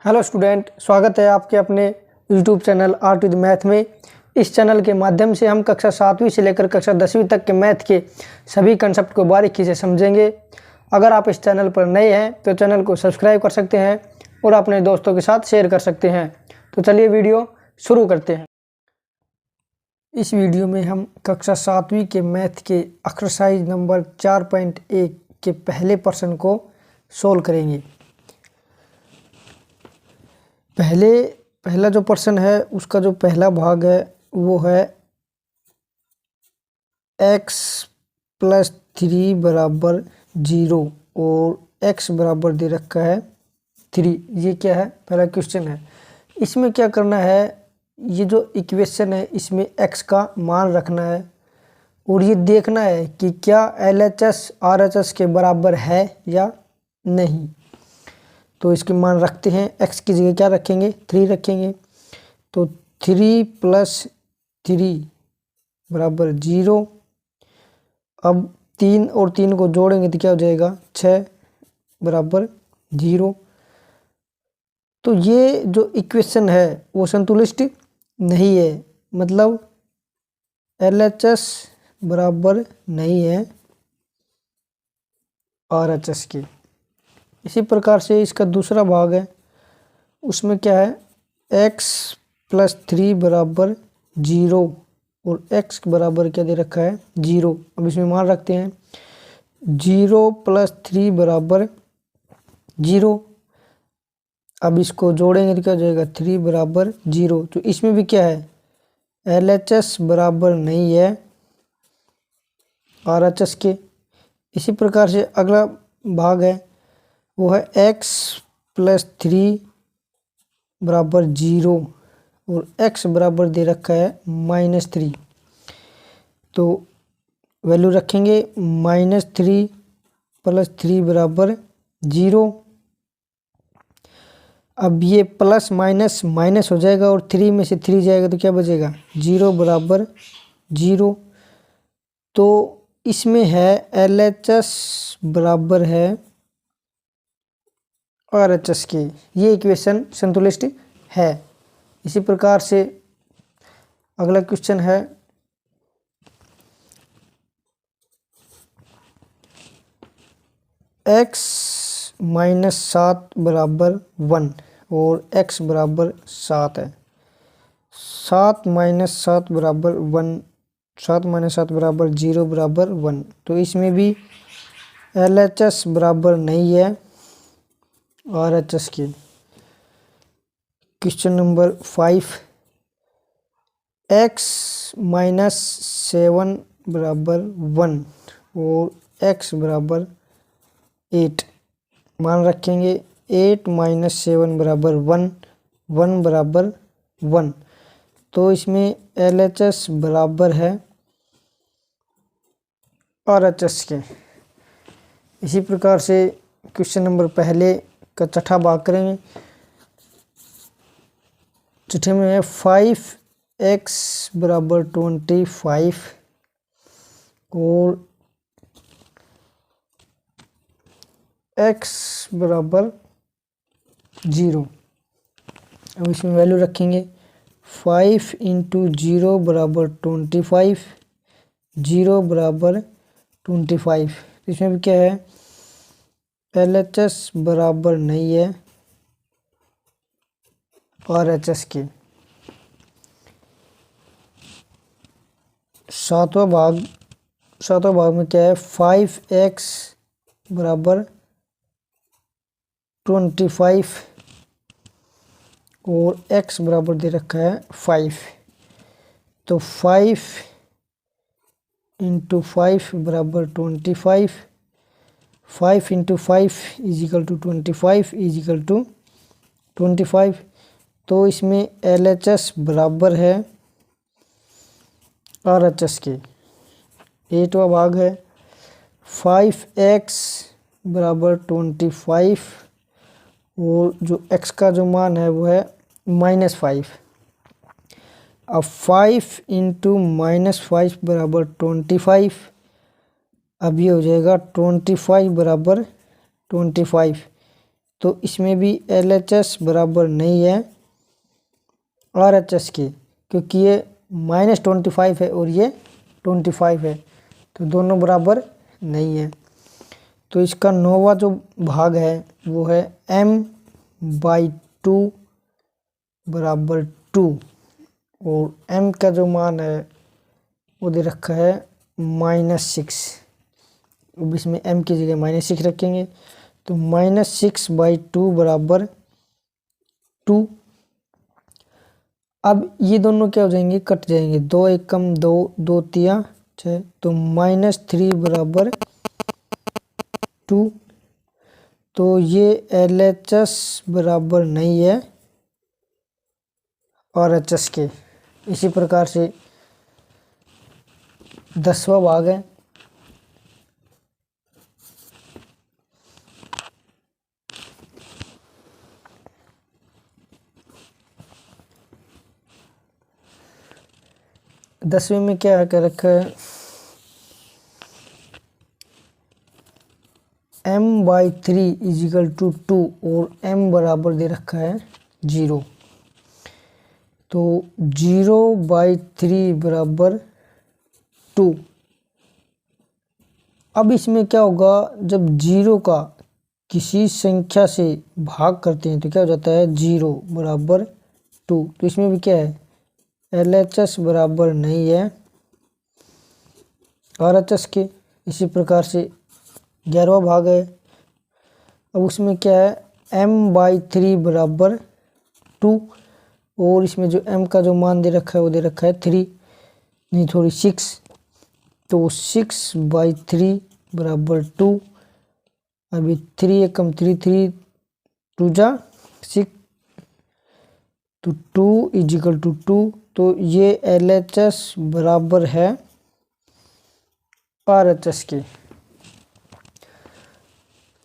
Hello student, स्वागत है आपके अपने YouTube channel art with math में। इस चैनल के माध्यम से हम कक्षा 7वीं से लेकर कक्षा 10वीं तक के मैथ के सभी कंसेप्ट को बारीकी से समझेंगे। अगर आप इस चैनल पर नए हैं तो चैनल को सब्सक्राइब कर सकते हैं और अपने दोस्तों के साथ शेयर कर सकते हैं। तो चलिए वीडियो शुरू करते हैं। इस वीडियो में हम कक्षा 7वीं के मैथ के एक्सरसाइज नंबर 4.1 के पहले प्रश्न को सोल्व करेंगे। पहला जो प्रश्न है उसका जो पहला भाग है वो है x + 3 = 0 और x बराबर दे रखा है 3। ये क्या है? पहला क्वेश्चन है। इसमें क्या करना है, ये जो इक्वेशन है इसमें x का मान रखना है और ये देखना है कि क्या LHS RHS के बराबर है या नहीं। तो इसके मान रखते हैं। x की जगह क्या रखेंगे? 3 रखेंगे। तो 3 + 3 = 0। अब 3 और 3 को जोड़ेंगे तो क्या हो जाएगा? 6 = 0। तो ये जो इक्वेशन है वो संतुलित नहीं है, मतलब LHS बराबर नहीं है RHS के। इसी प्रकार से इसका दूसरा भाग है, उसमें क्या है, x + 3 = 0 और x के बराबर क्या दे रखा है? 0। अब इसमें मान रखते हैं। 0 + 3 = 0। अब इसको जोड़ेंगे तो क्या हो जाएगा? 3 = 0। तो इसमें भी क्या है? LHS बराबर नहीं है RHS के। इसी प्रकार से अगला भाग है वो है x + 3 = 0 और x बराबर दे रखा है -3। तो वैल्यू रखेंगे। -3 + 3 = 0। अब ये प्लस माइनस माइनस हो जाएगा और 3 में से 3 जाएगा तो क्या बचेगा? 0 = 0। तो इसमें है LHS बराबर है RHS के। ये इक्वेशन संतुलित है। इसी प्रकार से अगला क्वेश्चन है x - 7 = 1 और x बराबर 7 है। 7 - 7 = 1, 7 - 7 = 0 = 1। तो इसमें भी LHS बराबर नहीं है RHS के। क्वेश्चन नंबर 5, x - 7 = 1 और x बराबर 8। मान रखेंगे। 8 - 7 = 1, 1 = 1। तो इसमें LHS बराबर है RHS के। इसी प्रकार से क्वेश्चन नंबर पहले का छठा भाग करेंगे। छठे में है 5x = 25 और x बराबर 0। अब इसमें वैल्यू रखेंगे। 5 × 0 = 25, 0 = 25। इसमें भी क्या है? LHS बराबर नहीं है RHS के। सातवां भाग में क्या है? 5x = 25 और x बराबर दे रखा है 5। तो 5 × 5 = 25। 5 × 5 = 25 = 25। तो इसमें LHS बराबर है RHS के। 8वां भाग है 5x = 25 और जो x का जो मान है वो है -5। अब 5 × -5 = 25। अब ये हो जाएगा 25 = 25। तो इसमें भी LHS बराबर नहीं है RHS के, क्योंकि ये -25 है और ये 25 है, तो दोनों बराबर नहीं है। तो इसका 9वां जो भाग है वो है m/2 बराबर 2 और m का जो मान है वो दे रखा है -6। अब इसमें m की जगह -6 रखेंगे तो -6/2 बराबर 2। अब ये दोनों क्या हो जाएंगे, कट जाएंगे, 2 एकम 2, 2 तिया 6, तो -3 बराबर 2। तो ये LHS बराबर नहीं है RHS के। इसी प्रकार से 10वां भाग है, दसवें में क्या कर रखा है, m/3 = 2 और m बराबर दे रखा है 0। तो 0/3 बराबर 2। अब इसमें क्या होगा, जब 0 का किसी संख्या से भाग करते हैं तो क्या हो जाता है 0 बराबर 2। तो इसमें भी क्या है, LHS बराबर नहीं है RHS के। इसी प्रकार से 11वां भाग है, अब उसमें क्या है m/3 बराबर 2 और इसमें जो m का जो मान दे रखा है वो दे रखा है 3, नहीं थोड़ी 6, तो 6/3 बराबर 2। अभी 3 एकम 3, 3 2 जा 6, तो 2 = 2। तो ये LHS बराबर है RHS के।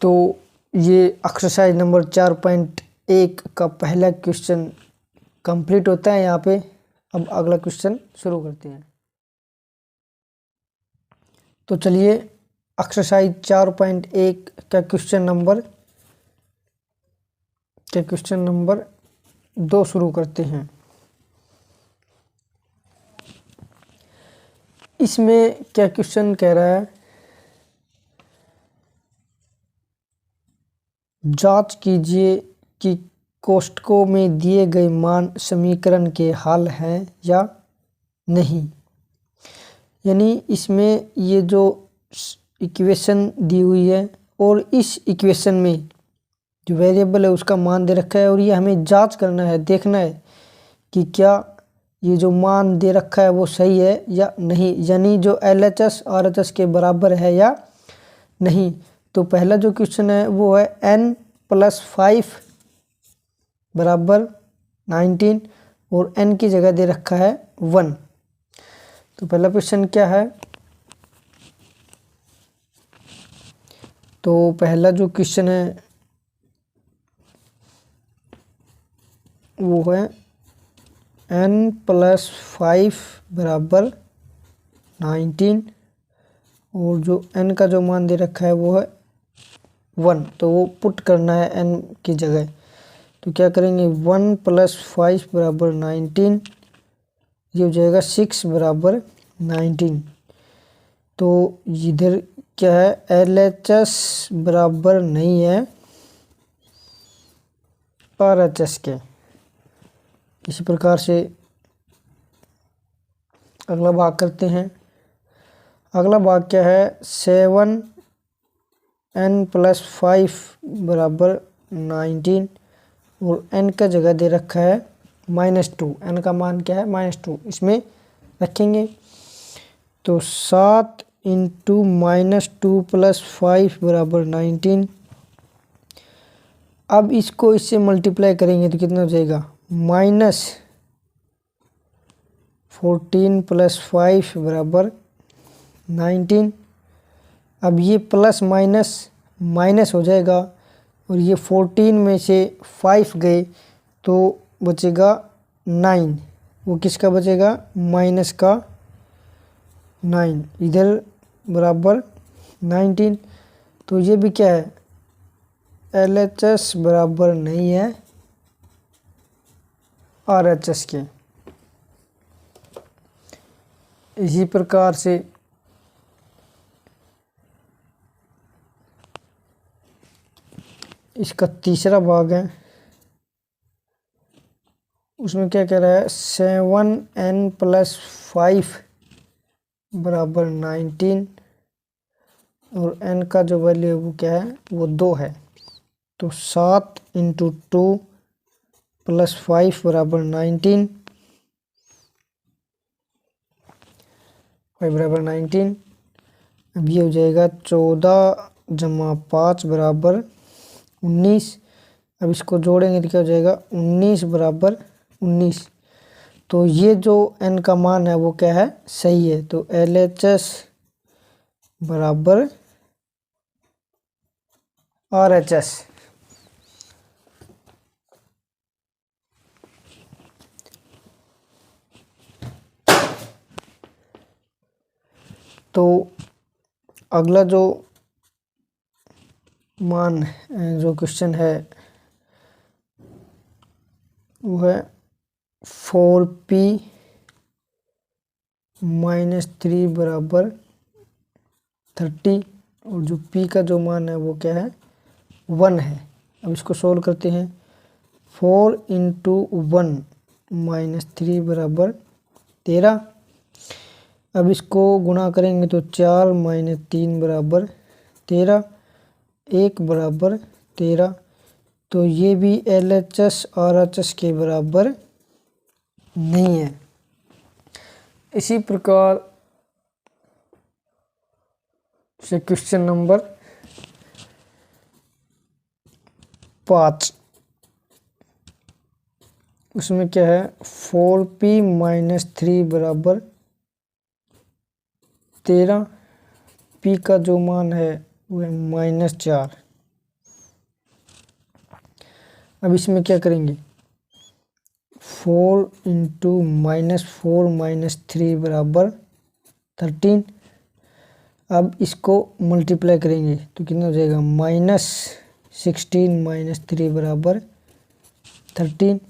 तो ये एक्सरसाइज नंबर 4.1 का पहला क्वेश्चन कंप्लीट होता है यहाँ पे। अब अगला क्वेश्चन शुरू करते हैं। तो चलिए एक्सरसाइज 4.1 का क्वेश्चन नंबर 2 शुरू करते हैं। इसमें क्या क्वेश्चन कह रहा है, जांच कीजिए कि कोष्ठकों में दिए गए मान समीकरण के हल हैं या नहीं। यानी इसमें ये जो इक्वेशन दी हुई है और इस इक्वेशन में जो वेरिएबल है उसका मान दे रखा है और ये हमें जांच करना है, देखना है कि क्या ये जो मान दे रखा है वो सही है या नहीं, यानी जो LHS RHS के बराबर है या नहीं। तो पहला जो क्वेश्चन है वो है n+5 बराबर 19 और n की जगह दे रखा है 1। तो पहला क्वेश्चन क्या है, तो पहला जो क्वेश्चन है वो है n+5 बराबर 19 और जो n का जो मान दे रखा है वो है 1। तो वो पुट करना है n की जगह। तो क्या करेंगे, 1+5 बराबर 19, ये हो जाएगा 6 बराबर 19। तो इधर क्या है, LHS बराबर नहीं है RHS के। इसी प्रकार से अगला भाग करते हैं। अगला भाग क्या है, 7n+5 बराबर 19 और n का जगह दे रखा है -2। n का मान क्या है -2, इसमें रखेंगे। तो 7 × -2 + 5 बराबर 19। अब इसको इससे मल्टीप्लाई करेंगे तो कितना हो जाएगा, -14 + 5 बराबर 19। अब ये प्लस माइनस माइनस हो जाएगा और ये 14 में से 5 गए तो बचेगा 9। वो किसका बचेगा, माइनस का 9, इधर बराबर 19। तो ये भी क्या है, LHS बराबर नहीं है RHS के। इसी प्रकार से इसका तीसरा भाग है, उसमें क्या कह रहा है 7n+5 बराबर 19 और n का जो वैल्यू है वो क्या है, वो 2 है। तो 7 × 2 + 5 बराबर 19, 5 बराबर 19। अब ये हो जाएगा 14 + 5 बराबर 19। अब इसको जोड़ेंगे तो क्या हो जाएगा 19 बराबर 19। तो ये जो n का मान है वो क्या है, सही है। तो LHS बराबर RHS। तो अगला जो मान जो क्वेश्चन है वो है 4p - 3 बराबर 30 और जो p का जो मान है वो क्या है, 1 है। अब इसको सोल्व करते हैं। 4 × 1 - 3 बराबर 13। अब इसको गुणा करेंगे तो 4 - 3 बराबर 13, 1 बराबर 13। तो ये भी LHS RHS के बराबर नहीं है। इसी प्रकार से क्वेश्चन नंबर 5, उसमें क्या है 4p - 3 बराबर 13, p का जो मान है वो है -4। अब इसमें क्या करेंगे 4 × -4 - 3 बराबर 13। अब इसको मल्टीप्लाई करेंगे तो कितना हो जाएगा -16 - 3 बराबर 13।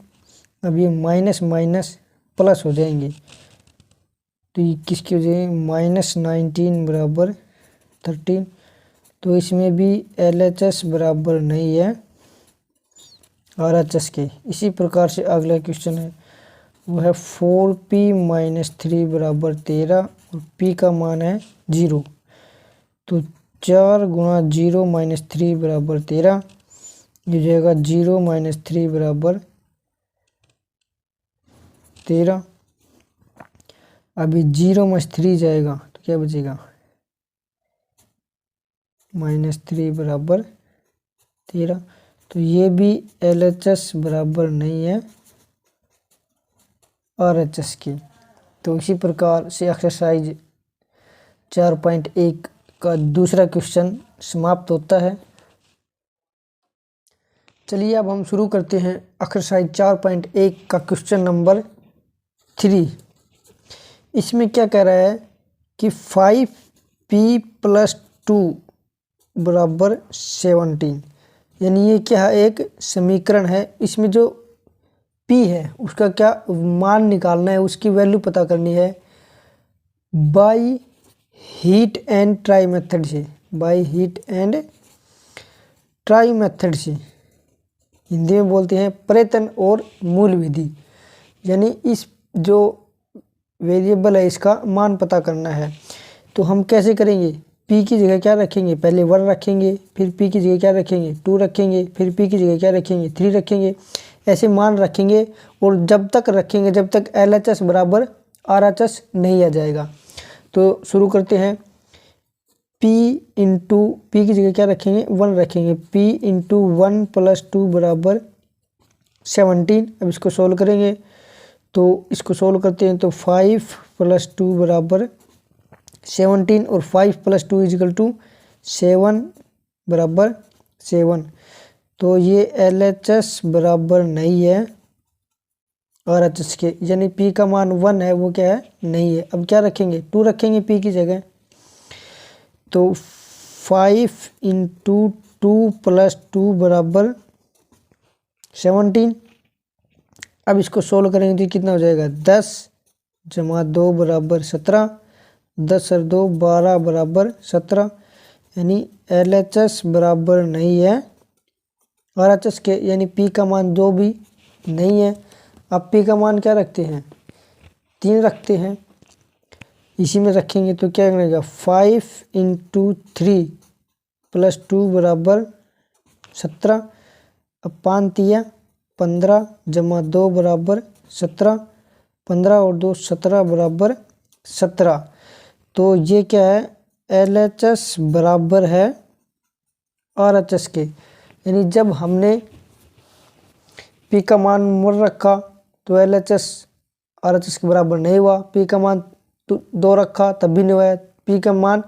अब ये माइनस माइनस प्लस हो जाएंगे तो ये किसकी हो जाएगी -19 बराबर 13। तो इसमें भी LHS बराबर नहीं है RHS के। इसी प्रकार से अगला क्वेश्चन है वो है 4p - 3 बराबर 13 और p का मान है 0। तो 4 × 0 - 3 बराबर 13, ये हो जाएगा 0 - 3 बराबर 13। अभी 0 में 3 जाएगा तो क्या बचेगा -3 बराबर 13। तो ये भी LHS बराबर नहीं है RHS की। तो इसी प्रकार से एक्सरसाइज 4.1 का दूसरा क्वेश्चन समाप्त होता है। चलिए अब हम शुरू करते हैं एक्सरसाइज 4.1 का क्वेश्चन नंबर 3। इसमें क्या कह रहा है कि 5p + 2 बराबर 17, यानी ये क्या है एक समीकरण है। इसमें जो p है उसका क्या मान निकालना है, उसकी वैल्यू पता करनी है by hit and trial method से। By hit and trial method से हिंदी में बोलते हैं प्रयत्न और मूल विधि। यानी इस जो वेरिएबल है इसका मान पता करना है। तो हम कैसे करेंगे, p की जगह क्या रखेंगे, पहले 1 रखेंगे, फिर p की जगह क्या रखेंगे 2 रखेंगे, फिर p की जगह क्या रखेंगे 3 रखेंगे। ऐसे मान रखेंगे और जब तक रखेंगे जब तक LHS बराबर RHS नहीं आ जाएगा। तो शुरू करते हैं। p की जगह क्या रखेंगे 1 रखेंगे, p × 1 + 2 बराबर 17। अब इसको सोल्व करेंगे तो इसको सोल्व करते हैं तो 5 + 2 बराबर 17 और 5 + 2 = 7 बराबर 7। तो ये LHS बराबर नहीं है RHS के, यानी p का मान 1 है वो क्या है नहीं है। अब क्या रखेंगे 2 रखेंगे p की जगह। तो 5 × 2 + 2 बराबर 17। अब इसको सोल्व करेंगे तो कितना हो जाएगा, 10 जमा 2 बराबर 17, 10 और 2 12 बराबर 17, यानी LHS बराबर नहीं है RHS के, यानी P का मान 2 भी नहीं है। अब P का मान क्या रखते हैं, 3 रखते हैं, इसी में रखेंगे तो क्या बनेगा, 5 × 3 + 2 बराबर 17। अब 5 तिया 15 जमा 2 बराबर 17, 15 और 2 17 बराबर 17। तो ये क्या है, LHS बराबर है RHS के, यानी जब हमने P का मान मोड़ रखा तो LHS RHS के बराबर नहीं हुआ, P का मान 2 रखा तब भी नहीं हुआ, P का मान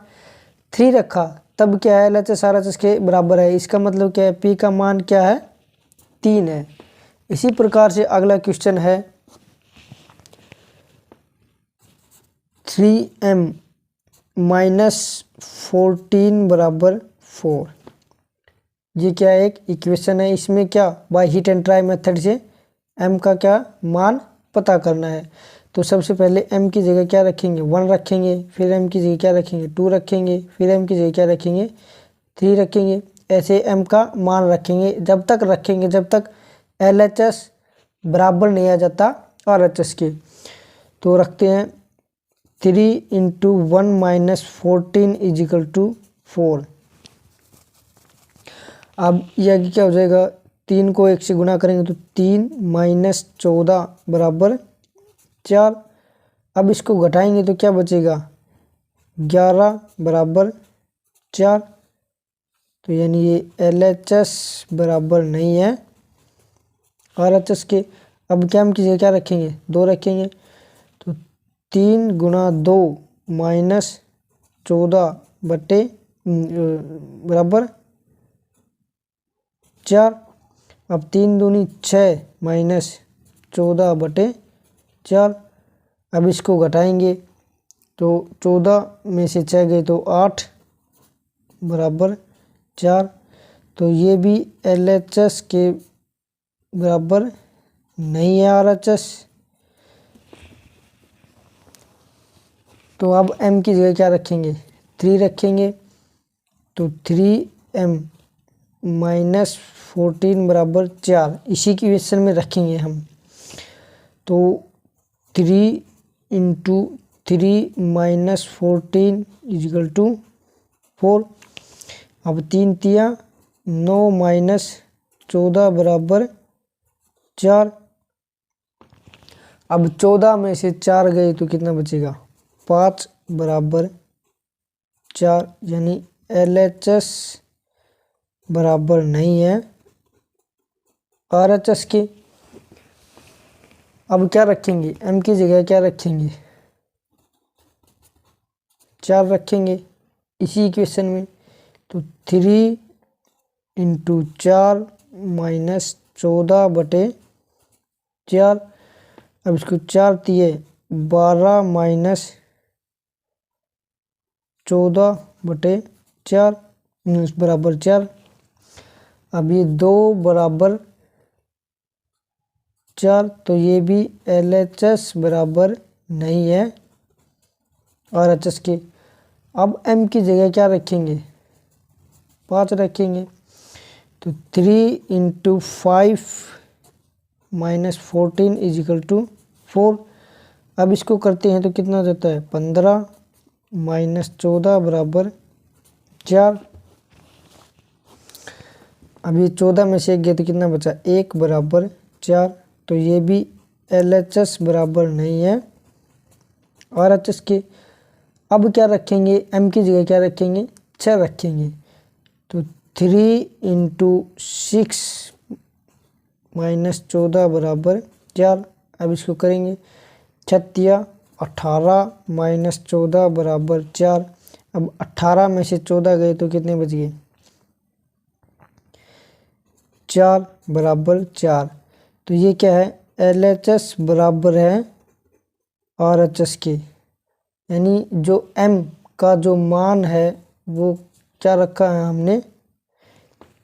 3 रखा तब क्या है, LHS RHS के बराबर है। इसका मतलब क्या है, P का मान क्या है, 3 है। इसी प्रकार से अगला क्वेश्चन है 3m - 14 बराबर 4। ये क्या है, एक इक्वेशन है। इसमें क्या by hit and trial method से m का क्या मान पता करना है। तो सबसे पहले m की जगह क्या रखेंगे, 1 रखेंगे, फिर m की जगह क्या रखेंगे, 2 रखेंगे, फिर m की जगह क्या रखेंगे, 3 रखेंगे। ऐसे m का मान रखेंगे, जब तक रखेंगे जब तक LHS बराबर नहीं आ जाता RHS के। तो रखते हैं 3 × 1 - 14 = 4। अब यह क्या हो जाएगा, 3 को 1 से गुना करेंगे तो 3 - 14 बराबर 4। अब इसको घटाएंगे तो क्या बचेगा, 11 बराबर 4। तो यानी ये LHS बराबर नहीं है RHS के। अब क्या हम की जगह क्या रखेंगे, 2 रखेंगे, तो 3 × 2 - 14 बटे बराबर 4। अब 3 दूनी 6 - 14 बटे 4। अब इसको घटाएंगे तो 14 में से 6 गए तो 8 बराबर 4। तो ये भी LHS के बराबर नहीं है RHS। तो अब m की जगह क्या रखेंगे, 3 रखेंगे, तो 3m - 14 बराबर 4 इसी की इक्वेशन में रखेंगे हम। तो 3 × 3 - 14 = 4। अब 3 तिया 9 - 14 बराबर 4। अब 14 में से 4 गए तो कितना बचेगा, 5 बराबर 4, यानी LHS बराबर नहीं है RHS के। अब क्या रखेंगे, m की जगह क्या रखेंगे, 4 रखेंगे इसी इक्वेशन में। तो 3 × 4 - 14 बटे 4। अब इसको 4 तिये 12 - 14 बटे 4 बराबर 4। अब ये 2 बराबर 4, तो ये भी LHS बराबर नहीं है RHS के। अब m की जगह क्या रखेंगे, 5 रखेंगे, तो 3 × 5 - 14 = 4। अब इसको करते हैं तो कितना हो जाता है, 15 - 14 बराबर 4। अब ये 14 में से 1 गया तो कितना बचा, 1 बराबर 4। तो ये भी LHS बराबर नहीं है RHS के। अब क्या रखेंगे, m की जगह क्या रखेंगे, 6 रखेंगे, तो 3 × 6 - 14 बराबर 4। अब इसको करेंगे 6 18 - 14 बराबर 4। अब 18 में से 14 गए तो कितने बच गए, 4 बराबर 4। तो ये क्या है, LHS बराबर है RHS के, यानी जो m का जो मान है वो क्या रखा है हमने,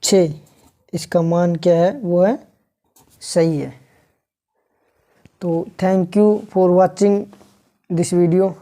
6, इसका मान क्या है, वो है सही है। तो thank you for watching this video.